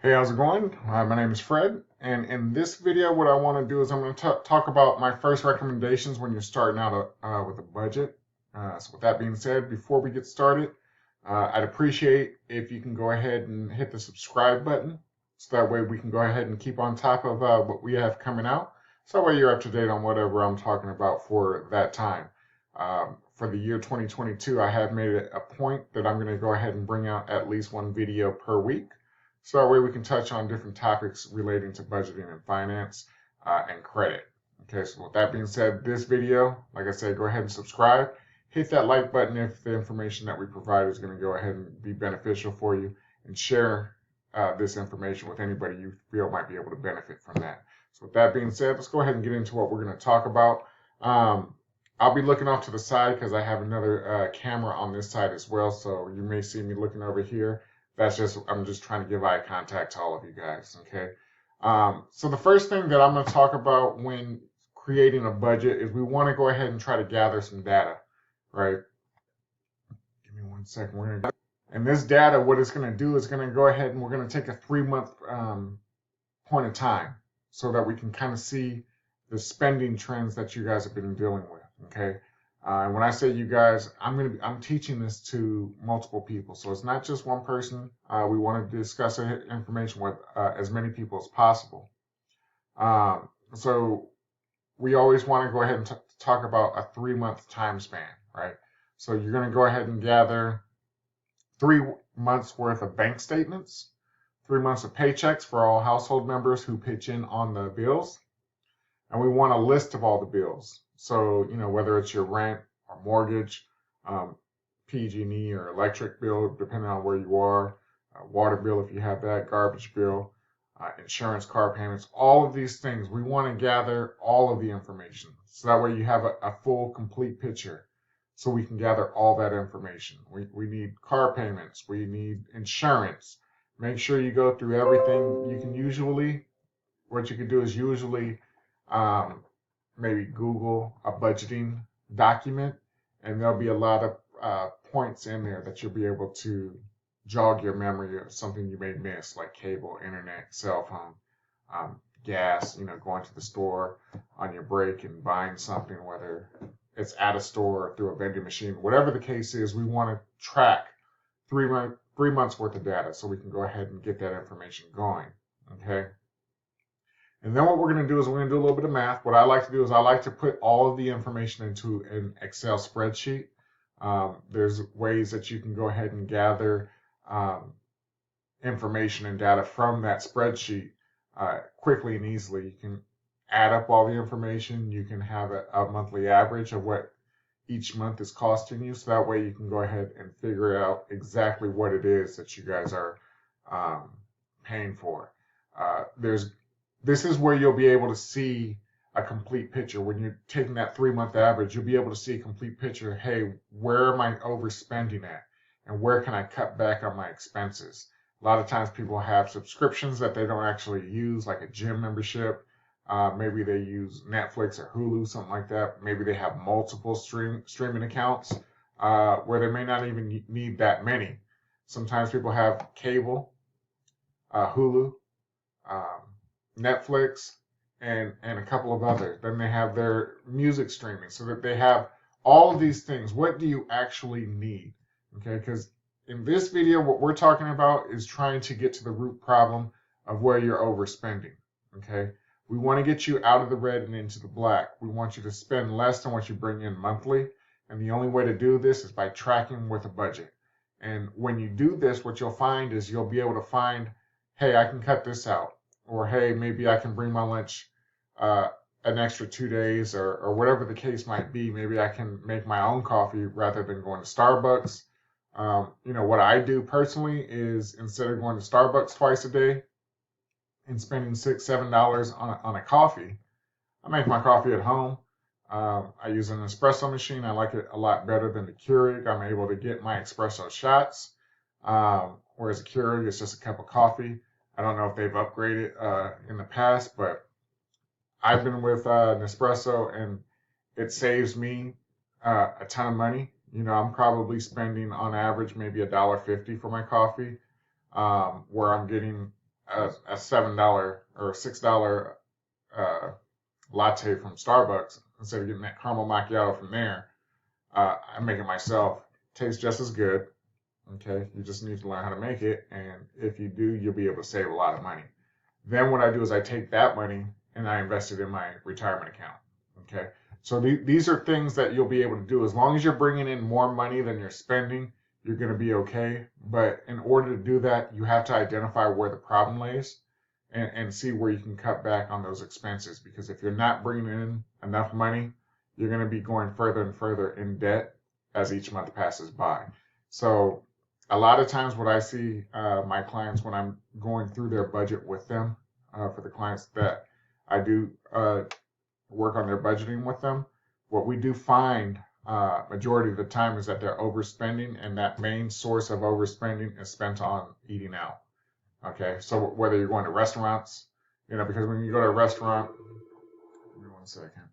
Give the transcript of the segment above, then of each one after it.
Hey, how's it going? My name is Fred, and in this video, what I want to do is I'm going to talk about my first recommendations when you're starting out with a budget. So with that being said, before we get started, I'd appreciate if you can go ahead and hit the subscribe button, so that way we can go ahead and keep on top of what we have coming out. So that way you're up to date on whatever I'm talking about for that time. For the year 2022, I have made it a point that I'm going to go ahead and bring out at least one video per week. So that way we can touch on different topics relating to budgeting and finance and credit. Okay, so with that being said, this video, like I said, go ahead and subscribe. Hit that like button if the information that we provide is going to go ahead and be beneficial for you, and share this information with anybody you feel might be able to benefit from that. So with that being said, let's go ahead and get into what we're going to talk about. I'll be looking off to the side because I have another camera on this side as well, so you may see me looking over here. I'm just trying to give eye contact to all of you guys, okay? So the first thing that I'm going to talk about when creating a budget is we want to go ahead and try to gather some data, right? Give me 1 second. And this data, what it's going to do is going to go ahead and we're going to take a 3-month point of time so that we can kind of see the spending trends that you guys have been dealing with, okay? And when I say you guys, I'm teaching this to multiple people, so it's not just one person. We want to discuss information with as many people as possible. So we always want to go ahead and talk about a 3-month time span, right? So you're going to go ahead and gather 3 months worth of bank statements, 3 months of paychecks for all household members who pitch in on the bills, and we want a list of all the bills. So, whether it's your rent or mortgage, PG&E or electric bill, depending on where you are, water bill if you have that, garbage bill, insurance, car payments, all of these things. We want to gather all of the information. So that way you have a full, complete picture. So we can gather all that information. We need car payments. We need insurance. Make sure you go through everything. What you can do is usually maybe Google a budgeting document, and there'll be a lot of points in there that you'll be able to jog your memory of something you may miss, like cable, internet, cell phone, gas, going to the store on your break and buying something, whether it's at a store or through a vending machine. Whatever the case is, we want to track 3 months worth of data so we can go ahead and get that information going, okay? And then what we're going to do is we're going to do a little bit of math. What I like to do is I like to put all of the information into an Excel spreadsheet. There's ways that you can go ahead and gather information and data from that spreadsheet quickly and easily. You can add up all the information. You can have a monthly average of what each month is costing you. So that way you can go ahead and figure out exactly what it is that you guys are paying for. This is where you'll be able to see a complete picture. When you're taking that 3-month average, you'll be able to see a complete picture. Hey, where am I overspending at? And where can I cut back on my expenses? A lot of times people have subscriptions that they don't actually use, like a gym membership. Maybe they use Netflix or Hulu, something like that. Maybe they have multiple streaming accounts where they may not even need that many. Sometimes people have cable, Hulu, Netflix, and a couple of others. Then they have their music streaming, so that they have all of these things. What do you actually need? Okay, because in this video, what we're talking about is trying to get to the root problem of where you're overspending. Okay, we want to get you out of the red and into the black. We want you to spend less than what you bring in monthly, and the only way to do this is by tracking with a budget. And when you do this, what you'll find is you'll be able to find, hey, I can cut this out. Or, hey, maybe I can bring my lunch an extra 2 days, or whatever the case might be. Maybe I can make my own coffee rather than going to Starbucks. What I do personally is, instead of going to Starbucks twice a day and spending $6, $7 on a coffee, I make my coffee at home. I use an espresso machine. I like it a lot better than the Keurig. I'm able to get my espresso shots, whereas a Keurig is just a cup of coffee. I don't know if they've upgraded in the past, but I've been with Nespresso, and it saves me a ton of money. I'm probably spending on average maybe $1.50 for my coffee, where I'm getting a $7 or $6 latte from Starbucks, instead of getting that caramel macchiato from there, I make it myself. Tastes just as good. Okay, you just need to learn how to make it, and if you do, you'll be able to save a lot of money. Then what I do is I take that money and I invest it in my retirement account. Okay, so these are things that you'll be able to do as long as you're bringing in more money than you're spending. You're going to be okay. But in order to do that, you have to identify where the problem lays and see where you can cut back on those expenses. Because if you're not bringing in enough money, you're going to be going further and further in debt as each month passes by. So a lot of times what I see my clients when I'm going through their budget with them, for the clients that I do work on their budgeting with them, what we do find majority of the time is that they're overspending, and that main source of overspending is spent on eating out. Okay, so whether you're going to restaurants, because when you go to a restaurant, give me 1 second.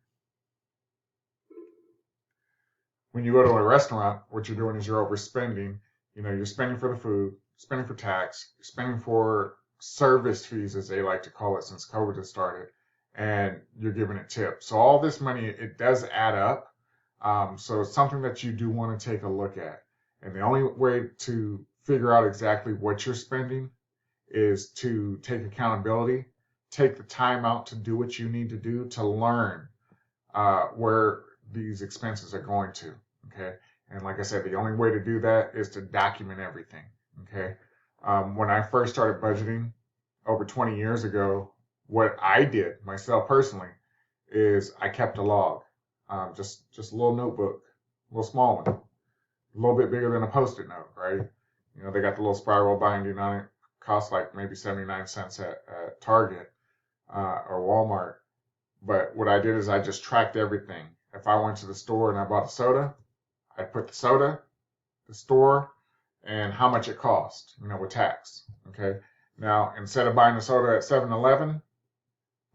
When you go to a restaurant, what you're doing is you're overspending. You're spending for the food, spending for tax, you're spending for service fees, as they like to call it since COVID has started, and you're giving it tips. So all this money, it does add up. So it's something that you do want to take a look at. And the only way to figure out exactly what you're spending is to take accountability, take the time out to do what you need to do to learn where these expenses are going to. Okay. And like I said, the only way to do that is to document everything. Okay. When I first started budgeting over 20 years ago, what I did myself personally is I kept a log, just a little notebook, a little small one, a little bit bigger than a Post-it note, right? They got the little spiral binding on it, cost like maybe 79 cents at Target or Walmart. But what I did is I just tracked everything. If I went to the store and I bought a soda, I'd put the soda, the store, and how much it cost, with tax. Okay. Now, instead of buying a soda at 7-Eleven,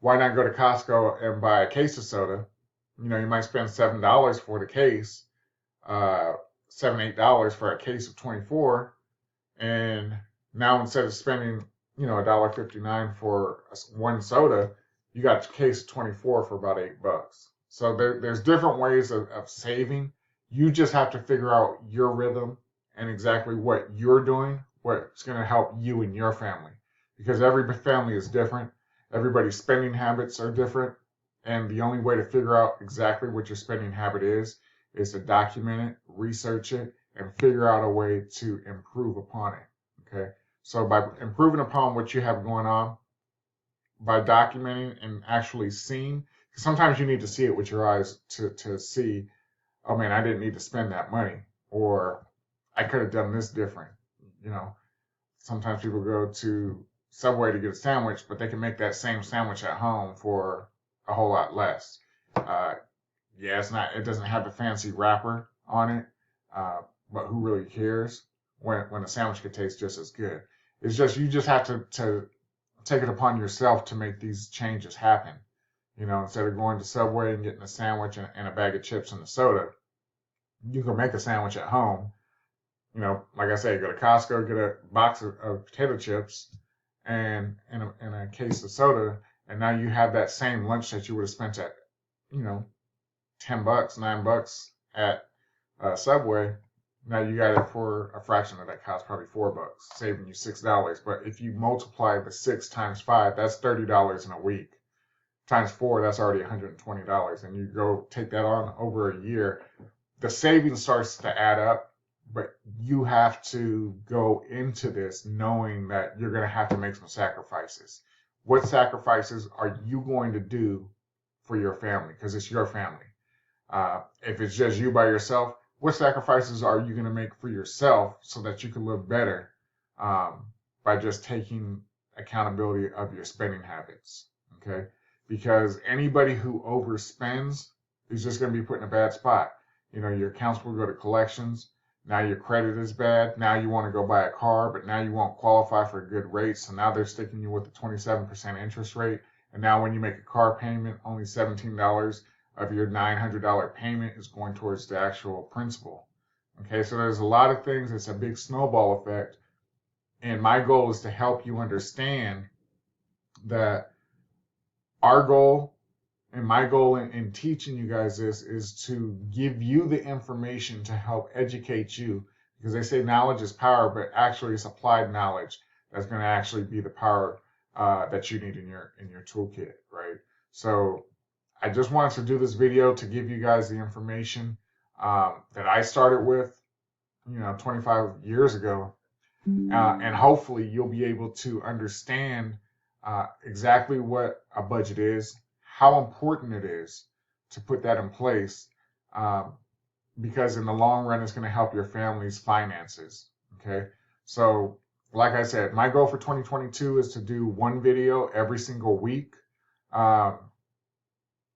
why not go to Costco and buy a case of soda? You might spend $7 for the case, $7, $8 for a case of 24, and now instead of spending, $1.59 for one soda, you got a case of 24 for about $8. So there's different ways of saving. You just have to figure out your rhythm and exactly what you're doing, what's going to help you and your family. Because every family is different. Everybody's spending habits are different. And the only way to figure out exactly what your spending habit is to document it, research it, and figure out a way to improve upon it. Okay. So by improving upon what you have going on, by documenting and actually seeing, because sometimes you need to see it with your eyes to see, oh man, I didn't need to spend that money, or I could have done this different. Sometimes people go to Subway to get a sandwich, but they can make that same sandwich at home for a whole lot less. It doesn't have the fancy wrapper on it, but who really cares when a sandwich could taste just as good? It's just, you just have to take it upon yourself to make these changes happen. Instead of going to Subway and getting a sandwich and a bag of chips and a soda, you can make a sandwich at home. Like I say, go to Costco, get a box of potato chips and a case of soda, and now you have that same lunch that you would have spent at, $10, $9 at Subway. Now you got it for a fraction of that cost, probably $4, saving you $6. But if you multiply the 6 times 5, that's $30 in a week. Times 4, that's already $120. And you go take that on over a year, the savings starts to add up. But you have to go into this knowing that you're going to have to make some sacrifices. What sacrifices are you going to do for your family? Because it's your family. If it's just you by yourself, what sacrifices are you going to make for yourself so that you can live better by just taking accountability of your spending habits? Okay? Because anybody who overspends is just going to be put in a bad spot. Your accounts will go to collections. Now your credit is bad. Now you want to go buy a car, but now you won't qualify for a good rate. So now they're sticking you with a 27% interest rate. And now when you make a car payment, only $17 of your $900 payment is going towards the actual principal. Okay, so there's a lot of things. It's a big snowball effect. And my goal is to help you understand that our goal and my goal in teaching you guys this is to give you the information to help educate you, because they say knowledge is power, but actually it's applied knowledge that's going to actually be the power that you need in your toolkit, right? So I just wanted to do this video to give you guys the information that I started with, 25 years ago, and hopefully you'll be able to understand exactly what a budget is, how important it is to put that in place, because in the long run, it's going to help your family's finances. Okay. So, like I said, my goal for 2022 is to do one video every single week. I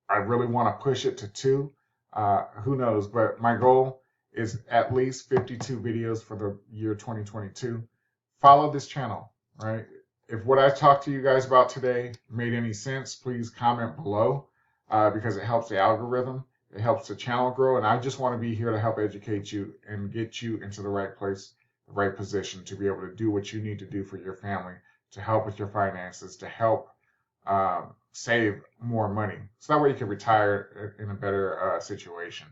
really want to push it to two. Who knows? But my goal is at least 52 videos for the year 2022. Follow this channel, right? If what I talked to you guys about today made any sense, please comment below, because it helps the algorithm. It helps the channel grow. And I just want to be here to help educate you and get you into the right place, the right position to be able to do what you need to do for your family, to help with your finances, to help save more money. So that way you can retire in a better situation.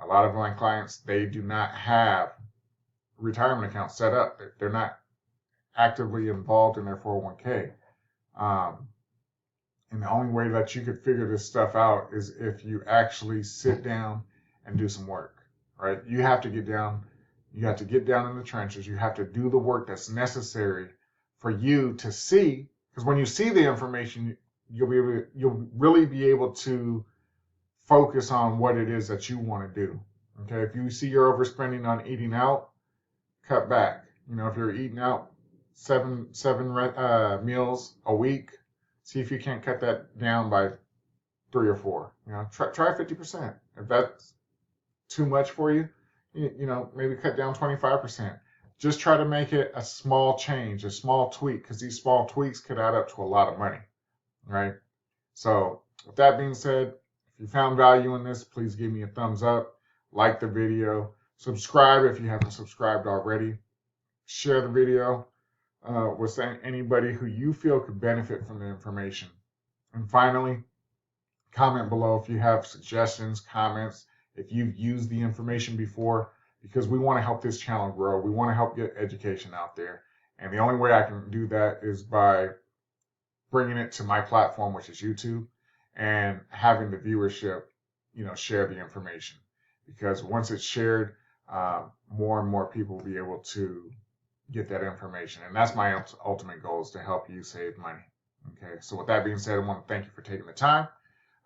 A lot of my clients, they do not have retirement accounts set up. They're not actively involved in their 401k. And the only way that you could figure this stuff out is if you actually sit down and do some work, right? You have to get down. You have to get down in the trenches. You have to do the work that's necessary for you to see, because when you see the information, you'll really be able to focus on what it is that you want to do. Okay, if you see you're overspending on eating out, cut back. If you're eating out seven meals a week, see if you can't cut that down by 3 or 4. Try 50%. If that's too much for you, maybe cut down 25%. Just try to make it a small change, a small tweak, because these small tweaks could add up to a lot of money, right? So with that being said, if you found value in this, please give me a thumbs up, like the video, subscribe if you haven't subscribed already, share the video with anybody who you feel could benefit from the information. And finally, comment below if you have suggestions, comments, if you've used the information before, because we want to help this channel grow. We want to help get education out there. And the only way I can do that is by bringing it to my platform, which is YouTube, and having the viewership, share the information. Because once it's shared, more and more people will be able to get that information. And that's my ultimate goal, is to help you save money. Okay, so with that being said, I want to thank you for taking the time.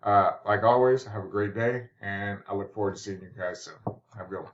Like always, have a great day, and I look forward to seeing you guys soon. Have a good one.